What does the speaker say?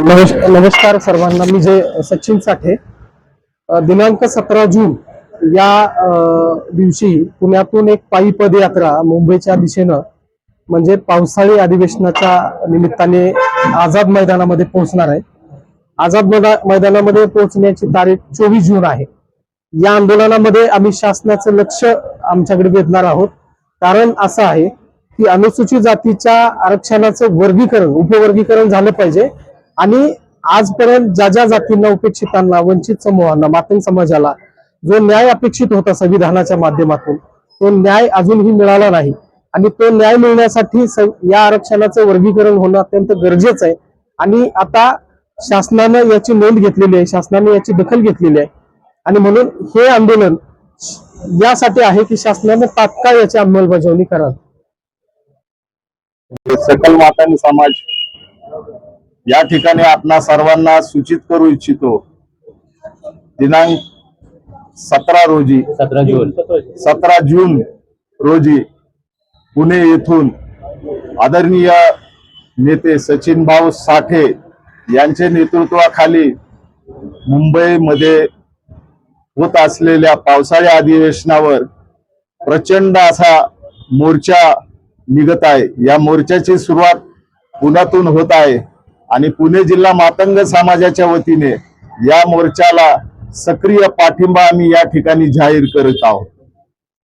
नमस्कार सर्वांना। मी सचिन साठे। दिनांक 17 जून या दिवशी पुण्यातून एक पायी पदयात्रा मुंबईच्या दिशेनं म्हणजे पावसाळी अधिवेशनाच्या निमित्ताने आझाद मैदानामध्ये पोहोचणार आहे। आझाद मैदानामध्ये पोहोचण्याची तारीख 24 जून आहे। या आंदोलनामध्ये आम्ही शासनाचं लक्ष आमच्याकडे वेधणार आहोत। कारण असं आहे की अनुसूचित जातीच्या आरक्षणाचं वर्गीकरण उपवर्गीकरण झालं पाहिजे आणि आजपर्यंत ज्या जातींना उपेक्षितांना वंचित समूहांना मातंग समाजाला जो न्याय अपेक्षित होता संविधानाच्या माध्यमातून तो न्याय अजूनही मिळाला नाही आणि तो न्याय मिळण्यासाठी या आरक्षणाचं वर्गीकरण होणं अत्यंत गरजेचं आहे। आणि आता शासनानं याची नोंद घेतलेली आहे, शासनाने याची दखल घेतलेली आहे आणि म्हणून हे आंदोलन यासाठी आहे की शासनाने तात्काळ याची अंमलबजावणी करावी। सकल मातंग समाज या ठिकाणी आपणा सर्वांना सूचित करू इच्छितो। दिनांक 17 जून रोजी पुणे येथून आदरणीय नेते सचिन भाऊ साठे यांचे नेतृत्वाखाली मुंबईमध्ये होत असलेल्या पावसाळी अधिवेशनावर प्रचंड असा मोर्चा निघत आहे। या मोर्चाची सुरुवात पुण्यातून होत आहे आणि पुणे जिल्हा मातंग समाजाच्या वतीने या मोर्चाला सक्रिय पाठिंबा आम्ही या ठिकाणी जाहीर करत आहोत।